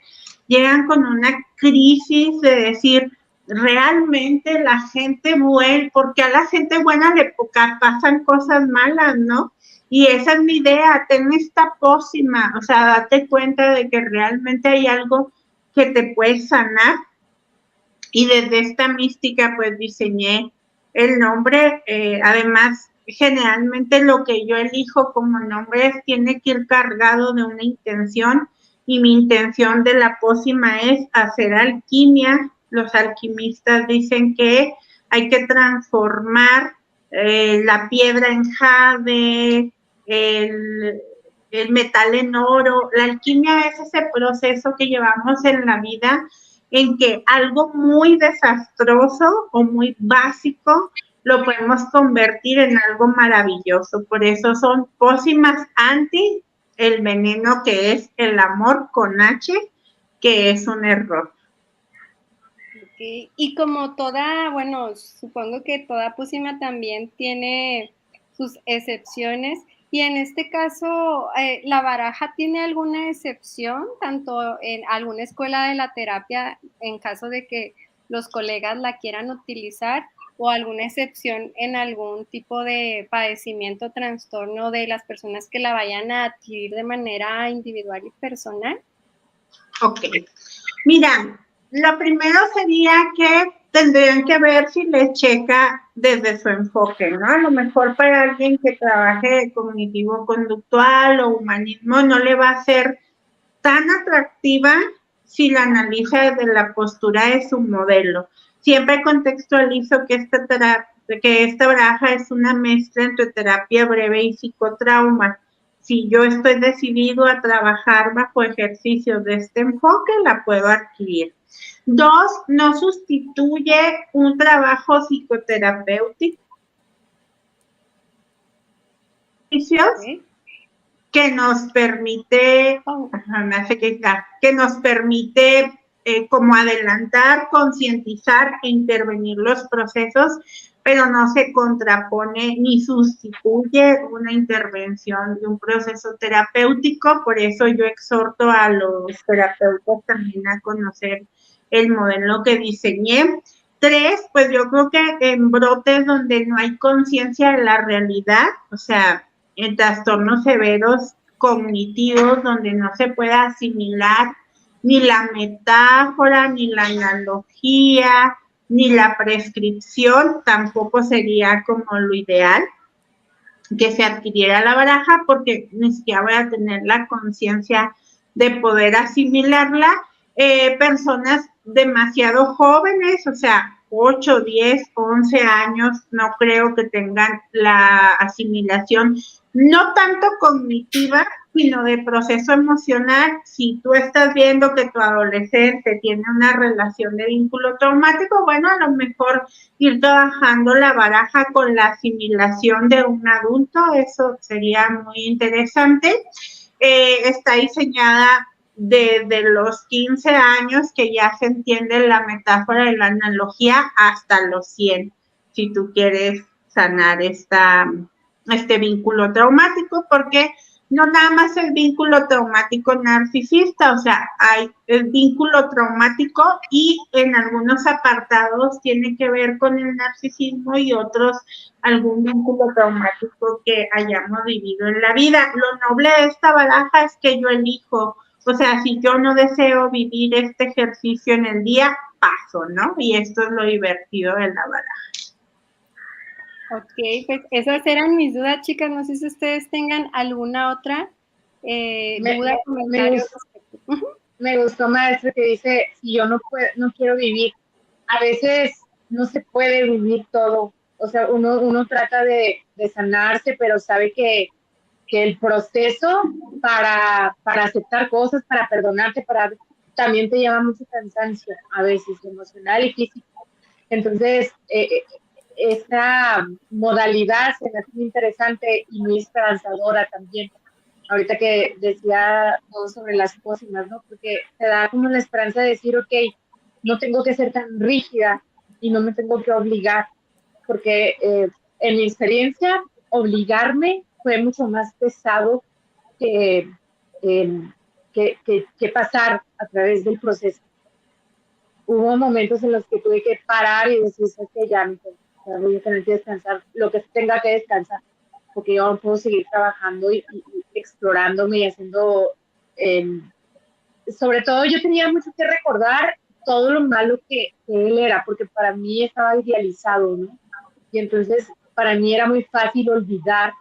llegan con una crisis de decir, realmente la gente buena, porque a la gente buena le pasan cosas malas, ¿no? Y esa es mi idea, ten esta pócima, o sea, date cuenta de que realmente hay algo que te puede sanar. Y desde esta mística, pues, diseñé el nombre. Además, generalmente lo que yo elijo como nombre tiene que ir cargado de una intención. Y mi intención de la pócima es hacer alquimia. Los alquimistas dicen que hay que transformar la piedra en jade, el metal en oro. La alquimia es ese proceso que llevamos en la vida en que algo muy desastroso o muy básico lo podemos convertir en algo maravilloso. Por eso son pócimas anti el veneno que es el amor con H, que es un error. Okay. Y como toda, bueno, supongo que toda pócima también tiene sus excepciones. Y en este caso, ¿la baraja tiene alguna excepción, tanto en alguna escuela de la terapia, en caso de que los colegas la quieran utilizar, o alguna excepción en algún tipo de padecimiento o trastorno de las personas que la vayan a adquirir de manera individual y personal? Ok. Mira, lo primero sería que tendrían que ver si les checa desde su enfoque, ¿no? A lo mejor para alguien que trabaje cognitivo-conductual o humanismo no le va a ser tan atractiva si la analiza desde la postura de su modelo. Siempre contextualizo que esta baraja es una mezcla entre terapia breve y psicotrauma. Si yo estoy decidido a trabajar bajo ejercicios de este enfoque, la puedo adquirir. 2, no sustituye un trabajo psicoterapéutico. Okay. Que nos permite, que nos permite como adelantar, concientizar e intervenir los procesos, pero no se contrapone ni sustituye una intervención de un proceso terapéutico. Por eso yo exhorto a los terapeutas también a conocer el modelo que diseñé. 3, pues yo creo que en brotes donde no hay conciencia de la realidad, o sea, en trastornos severos cognitivos donde no se puede asimilar ni la metáfora, ni la analogía, ni la prescripción, tampoco sería como lo ideal que se adquiriera la baraja, porque ni siquiera voy a tener la conciencia de poder asimilarla. Personas demasiado jóvenes, o sea, 8, 10, 11 años, no creo que tengan la asimilación, no tanto cognitiva, sino de proceso emocional. Si tú estás viendo que tu adolescente tiene una relación de vínculo traumático, bueno, a lo mejor ir trabajando la baraja con la asimilación de un adulto, eso sería muy interesante. Está diseñada desde los 15 años, que ya se entiende la metáfora y la analogía, hasta los 100, si tú quieres sanar este vínculo traumático, porque no nada más el vínculo traumático narcisista, o sea, hay el vínculo traumático y en algunos apartados tiene que ver con el narcisismo y otros algún vínculo traumático que hayamos vivido en la vida. Lo noble de esta baraja es que yo elijo, o sea, si yo no deseo vivir este ejercicio en el día, paso, ¿no? Y esto es lo divertido de la baraja. Ok, pues esas eran mis dudas, chicas. No sé si ustedes tengan alguna otra duda, comentario. Me gustó, maestro, que dice, si yo no quiero vivir, a veces no se puede vivir todo. O sea, uno trata de sanarse, pero sabe que el proceso para aceptar cosas, para perdonarte, también te lleva mucho cansancio, a veces emocional y físico. Entonces, esta modalidad se me hace muy interesante y muy esperanzadora también. Ahorita que decía todo sobre las pócimas, ¿no? Porque te da como la esperanza de decir, ok, no tengo que ser tan rígida y no me tengo que obligar, porque en mi experiencia, obligarme fue mucho más pesado que, que pasar a través del proceso. Hubo momentos en los que tuve que parar y decir, que ya voy a tener que descansar, lo que tenga que descansar, porque yo no puedo seguir trabajando y explorándome y haciendo, sobre todo yo tenía mucho que recordar todo lo malo que él era, porque para mí estaba idealizado, ¿no? Y entonces para mí era muy fácil olvidar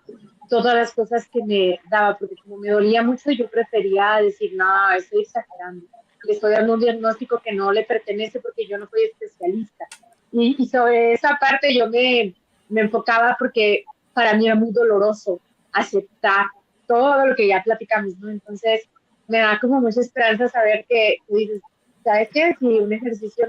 todas las cosas que me daba, porque como me dolía mucho, yo prefería decir, no, estoy exagerando, le estoy dando un diagnóstico que no le pertenece porque yo no soy especialista. Y sobre esa parte yo me enfocaba porque para mí era muy doloroso aceptar todo lo que ya platicamos, ¿no? Entonces me da como mucha esperanza saber que tú dices, ¿sabes qué? Si un ejercicio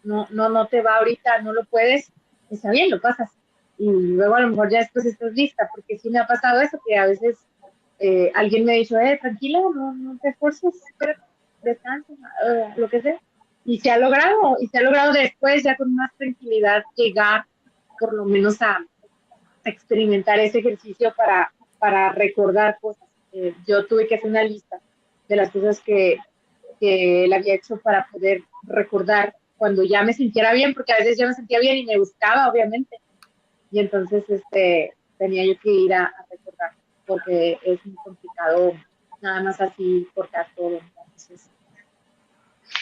no te va ahorita, no lo puedes, está bien, lo pasas. Y luego a lo mejor ya después estás lista, porque sí me ha pasado eso, que a veces alguien me ha dicho, tranquila, no te esfuerces, descansa, lo que sea. Y se ha logrado después ya con más tranquilidad llegar por lo menos a experimentar ese ejercicio para recordar cosas. Yo tuve que hacer una lista de las cosas que él había hecho para poder recordar cuando ya me sintiera bien, porque a veces yo me sentía bien y me gustaba, obviamente. Y entonces tenía yo que ir a recordar, porque es muy complicado nada más así cortar todo. Entonces,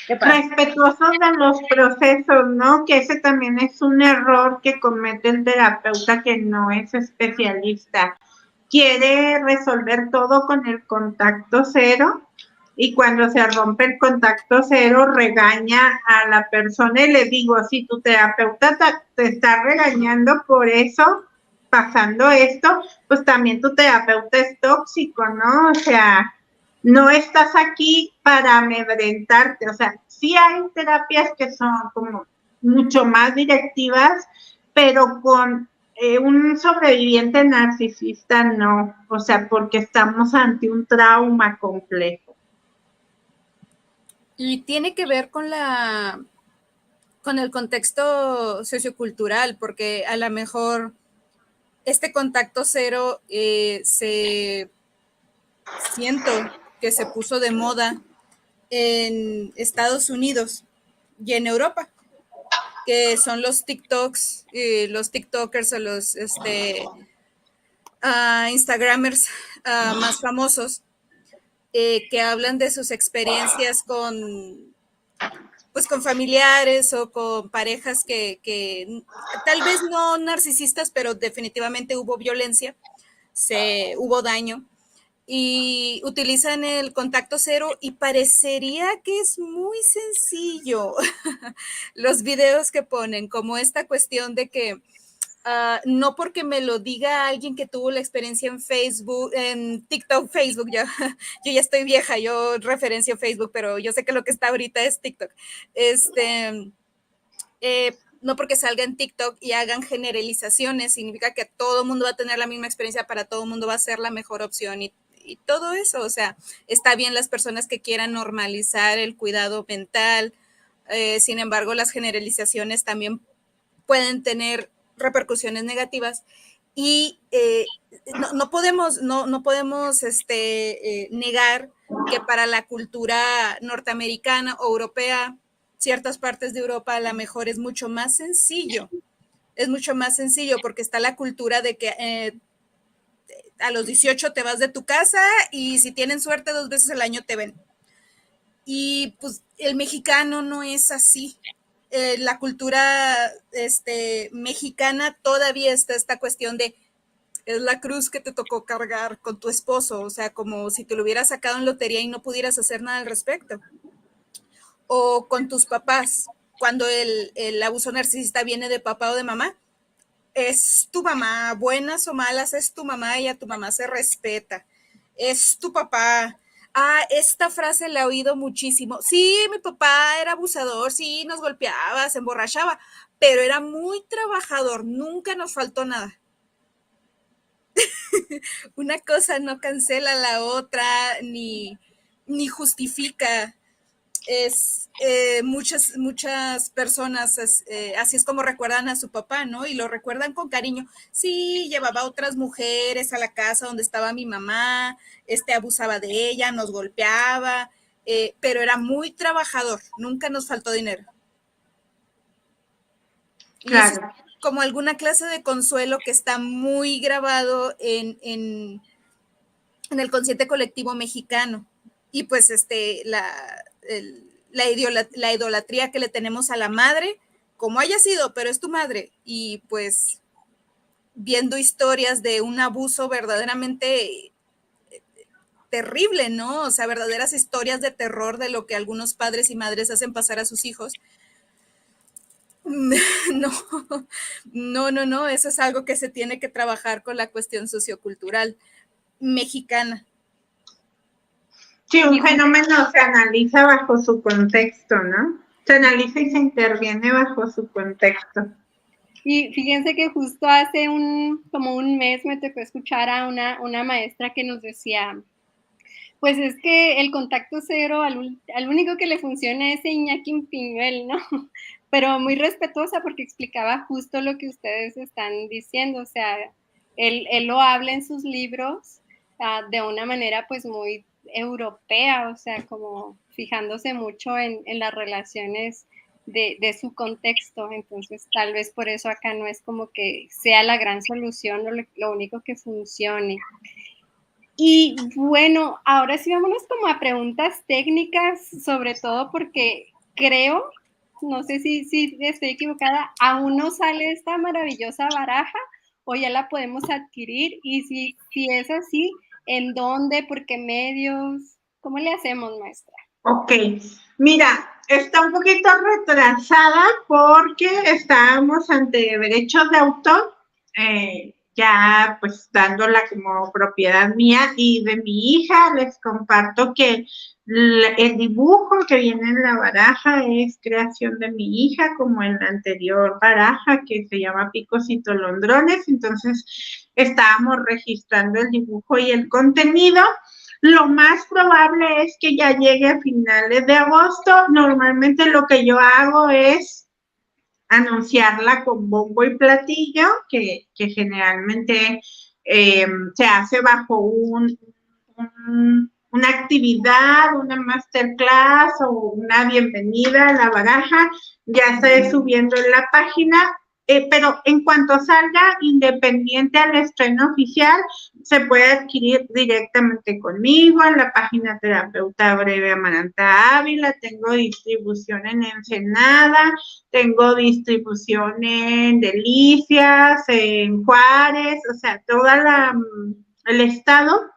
¿qué pasa? Respetuosos de los procesos, ¿no? Que ese también es un error que comete el terapeuta que no es especialista. Quiere resolver todo con el contacto cero y cuando se rompe el contacto cero regaña a la persona y le digo, si tu terapeuta te está regañando por eso, pasando esto, pues también tu terapeuta es tóxico, ¿no? O sea, no estás aquí para amedrentarte, o sea, sí hay terapias que son como mucho más directivas, pero con un sobreviviente narcisista no, o sea, porque estamos ante un trauma complejo. Y tiene que ver con el contexto sociocultural, porque a lo mejor este contacto cero siento que se puso de moda en Estados Unidos y en Europa, que son los TikToks, los TikTokers o los Instagramers más famosos, que hablan de sus experiencias pues con familiares o con parejas que tal vez no narcisistas, pero definitivamente hubo violencia, hubo daño, y utilizan el contacto cero y parecería que es muy sencillo los videos que ponen, como esta cuestión de que no porque me lo diga alguien que tuvo la experiencia en Facebook, en TikTok, Facebook, yo ya estoy vieja, yo referencio Facebook, pero yo sé que lo que está ahorita es TikTok. No porque salga en TikTok y hagan generalizaciones, significa que todo el mundo va a tener la misma experiencia, para todo el mundo va a ser la mejor opción y todo eso. O sea, está bien las personas que quieran normalizar el cuidado mental, sin embargo, las generalizaciones también pueden tener repercusiones negativas y no podemos negar que para la cultura norteamericana o europea, ciertas partes de Europa, a lo mejor es mucho más sencillo porque está la cultura de que a los 18 te vas de tu casa y si tienen suerte 2 veces al año te ven. Y pues el mexicano no es así. La cultura mexicana todavía está esta cuestión de es la cruz que te tocó cargar con tu esposo, o sea, como si te lo hubieras sacado en lotería y no pudieras hacer nada al respecto. O con tus papás, cuando el abuso narcisista viene de papá o de mamá, es tu mamá, buenas o malas, es tu mamá y a tu mamá se respeta. Es tu papá. Esta frase la he oído muchísimo. Sí, mi papá era abusador, sí, nos golpeaba, se emborrachaba, pero era muy trabajador, nunca nos faltó nada. Una cosa no cancela la otra, ni justifica. Muchas personas así es como recuerdan a su papá, ¿no? Y lo recuerdan con cariño. Sí, llevaba a otras mujeres a la casa donde estaba mi mamá, abusaba de ella, nos golpeaba, pero era muy trabajador, nunca nos faltó dinero. Claro. Y eso es como alguna clase de consuelo que está muy grabado en el consciente colectivo mexicano. Y pues la idolatría que le tenemos a la madre, como haya sido, pero es tu madre. Y pues viendo historias de un abuso verdaderamente terrible, ¿no? O sea, verdaderas historias de terror de lo que algunos padres y madres hacen pasar a sus hijos. No, eso es algo que se tiene que trabajar con la cuestión sociocultural mexicana. Sí, un fenómeno se analiza bajo su contexto, ¿no? Se analiza y se interviene bajo su contexto. Y fíjense que justo hace como un mes me tocó escuchar a una maestra que nos decía, pues es que el contacto cero al único que le funciona es Iñaki Piñuel, ¿no? Pero muy respetuosa porque explicaba justo lo que ustedes están diciendo, o sea, él lo habla en sus libros de una manera pues muy europea, o sea, como fijándose mucho en las relaciones de su contexto, entonces tal vez por eso acá no es como que sea la gran solución o lo único que funcione. Y bueno, ahora sí vámonos como a preguntas técnicas, sobre todo porque creo, no sé si estoy equivocada, aún no sale esta maravillosa baraja o ya la podemos adquirir, y si es así, ¿en dónde? ¿Por qué medios? ¿Cómo le hacemos, maestra? Ok, mira, está un poquito retrasada porque estábamos ante derechos de autor, ya pues dándola como propiedad mía y de mi hija. Les comparto que el dibujo que viene en la baraja es creación de mi hija, como en la anterior baraja que se llama Picos y Tolondrones. Entonces estábamos registrando el dibujo y el contenido. Lo más probable es que ya llegue a finales de agosto. Normalmente lo que yo hago es anunciarla con bombo y platillo, que generalmente se hace bajo una actividad, una masterclass o una bienvenida a la baraja. Ya estaré subiendo en la página. pero en cuanto salga, independiente al estreno oficial, se puede adquirir directamente conmigo en la página Terapeuta Breve Amaranta Ávila. Tengo distribución en Ensenada, tengo distribución en Delicias, en Juárez, o sea, el estado.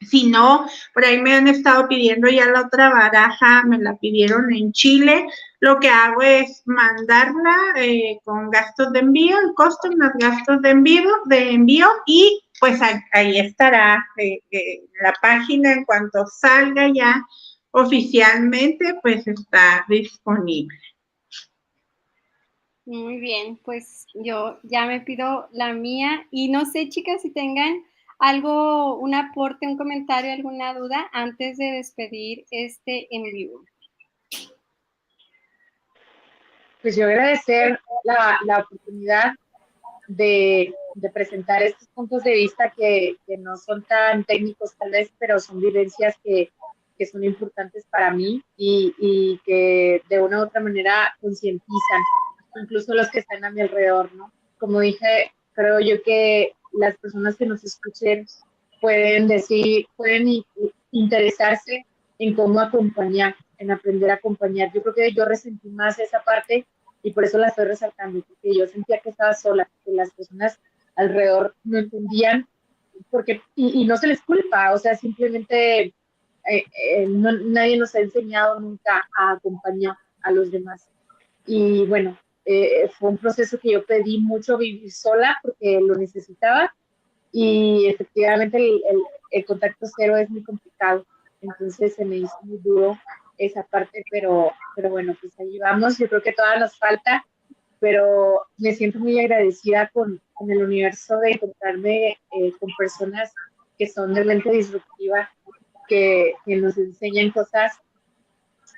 Si no, por ahí me han estado pidiendo ya la otra baraja, me la pidieron en Chile. Lo que hago es mandarla con gastos de envío, el costo más gastos de envío y pues ahí estará la página en cuanto salga ya oficialmente, pues está disponible. Muy bien, pues yo ya me pido la mía y no sé, chicas, si tengan algo, un aporte, un comentario, alguna duda antes de despedir este en vivo. Pues yo agradecer la oportunidad de presentar estos puntos de vista que no son tan técnicos tal vez, pero son vivencias que son importantes para mí y que de una u otra manera concientizan, incluso los que están a mi alrededor, ¿no? Como dije, creo yo que las personas que nos escuchen pueden interesarse en cómo acompañar, en aprender a acompañar. Yo creo que yo resentí más esa parte y por eso la estoy resaltando, porque yo sentía que estaba sola, que las personas alrededor no entendían, y no se les culpa, o sea, simplemente nadie nos ha enseñado nunca a acompañar a los demás. Y bueno, fue un proceso que yo pedí mucho vivir sola porque lo necesitaba y efectivamente el contacto cero es muy complicado, entonces se me hizo muy duro esa parte, pero bueno, pues ahí vamos, yo creo que todavía nos falta, pero me siento muy agradecida con el universo de encontrarme con personas que son de mente disruptiva, que nos enseñan cosas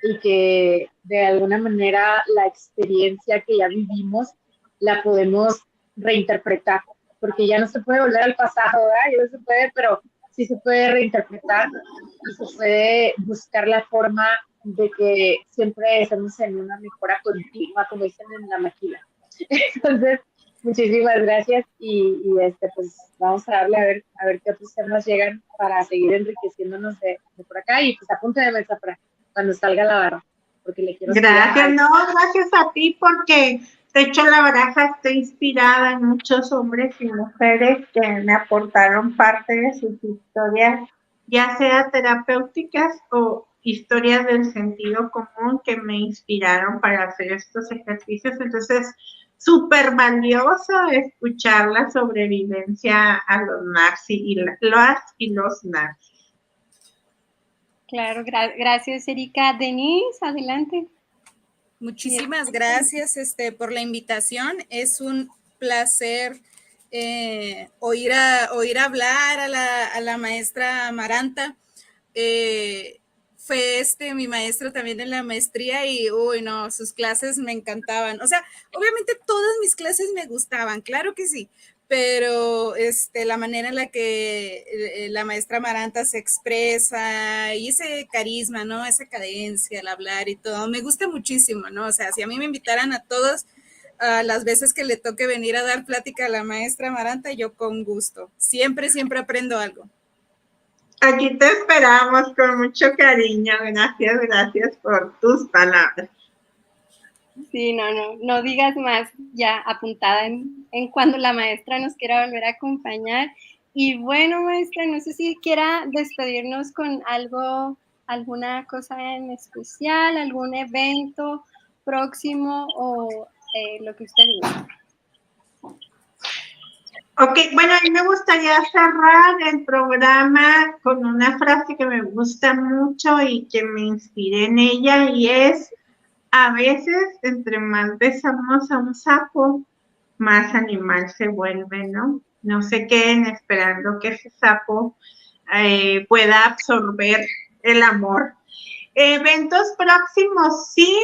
y que de alguna manera la experiencia que ya vivimos la podemos reinterpretar, porque ya no se puede volver al pasado, ¿verdad? Ya no se puede, pero sí se puede reinterpretar y se puede buscar la forma de que siempre estemos en una mejora continua, como dicen en la maquila. Entonces, muchísimas gracias y pues vamos a darle a ver qué otros temas llegan para seguir enriqueciéndonos de por acá y pues apunte de mesa para cuando salga la barra, porque le quiero Gracias, gracias a ti porque de hecho la baraja está inspirada en muchos hombres y mujeres que me aportaron parte de sus historias, ya sea terapéuticas o historias del sentido común que me inspiraron para hacer estos ejercicios. Entonces, súper valioso escuchar la sobrevivencia a los narcis y los narcis. Claro, gracias, Erika. Denise, adelante. Muchísimas gracias por la invitación. Es un placer oír hablar a la maestra Amaranta. Fue mi maestro también en la maestría y, uy, no, sus clases me encantaban. O sea, obviamente todas mis clases me gustaban, claro que sí, pero la manera en la que la maestra Amaranta se expresa y ese carisma, ¿no? Esa cadencia al hablar y todo, me gusta muchísimo, ¿no? O sea, si a mí me invitaran a todos las veces que le toque venir a dar plática a la maestra Amaranta, yo con gusto. Siempre, siempre aprendo algo. Aquí te esperamos con mucho cariño. Gracias por tus palabras. Sí, no digas más, ya apuntada en cuando la maestra nos quiera volver a acompañar. Y bueno, maestra, no sé si quiera despedirnos con alguna cosa en especial, algún evento próximo o lo que usted diga. Ok, bueno, a mí me gustaría cerrar el programa con una frase que me gusta mucho y que me inspiré en ella y es: a veces entre más besamos a un sapo, más animal se vuelve, ¿no? No se queden esperando que ese sapo pueda absorber el amor. Eventos próximos, sí,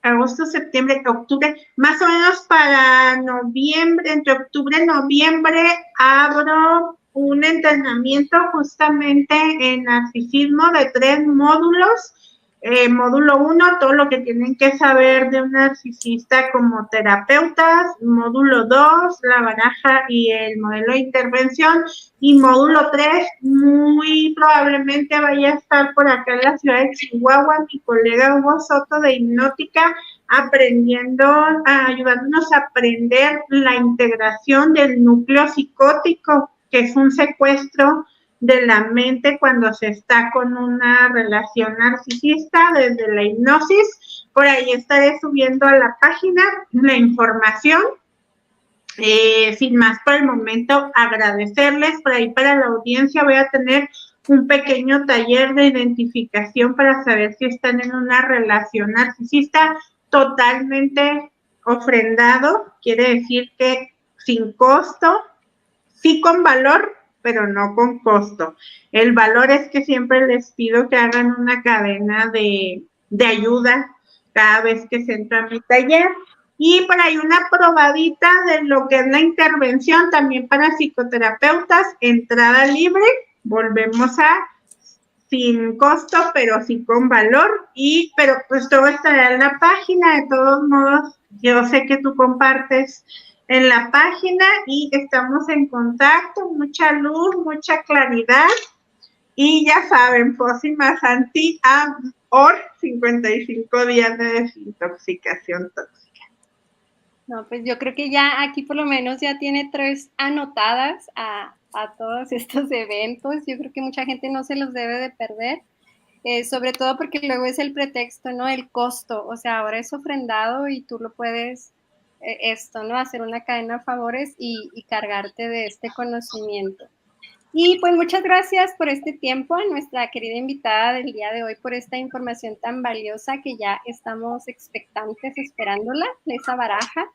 agosto, septiembre, octubre, más o menos para noviembre, entre octubre y noviembre, abro un entrenamiento justamente en narcisismo de 3 módulos Módulo 1, todo lo que tienen que saber de un narcisista como terapeutas. Módulo 2, la baraja y el modelo de intervención. Y módulo 3, muy probablemente vaya a estar por acá en la ciudad de Chihuahua mi colega Hugo Soto de Hipnótica, ayudándonos a aprender la integración del núcleo psicótico, que es un secuestro de la mente cuando se está con una relación narcisista desde la hipnosis. Por ahí estaré subiendo a la página la información. Sin más por el momento, agradecerles. Por ahí para la audiencia voy a tener un pequeño taller de identificación para saber si están en una relación narcisista totalmente ofrendado. Quiere decir que sin costo, sí con valor, pero no con costo. El valor es que siempre les pido que hagan una cadena de ayuda cada vez que se entra a mi taller. Y por ahí una probadita de lo que es la intervención también para psicoterapeutas, entrada libre, volvemos a sin costo, pero sí con valor, pero pues todo estará en la página. De todos modos, yo sé que tú compartes en la página y estamos en contacto, mucha luz, mucha claridad, y ya saben, Fósima Santi Amor, 55 días de desintoxicación tóxica. No, pues yo creo que ya aquí por lo menos ya tiene 3 anotadas a todos estos eventos. Yo creo que mucha gente no se los debe de perder, sobre todo porque luego es el pretexto, ¿no? El costo, o sea, ahora es ofrendado y tú lo puedes, ¿no? Hacer una cadena de favores y cargarte de este conocimiento. Y pues muchas gracias por este tiempo a nuestra querida invitada del día de hoy, por esta información tan valiosa que ya estamos expectantes esperándola, esa baraja.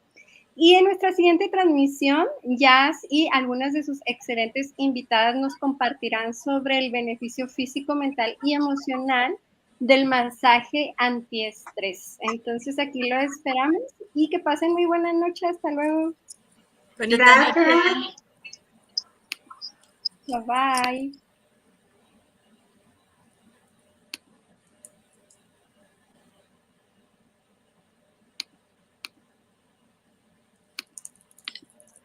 Y en nuestra siguiente transmisión, Jazz y algunas de sus excelentes invitadas nos compartirán sobre el beneficio físico, mental y emocional del masaje antiestrés. Entonces aquí lo esperamos y que pasen muy buena noche. Hasta luego. Bonita noche. Bye bye.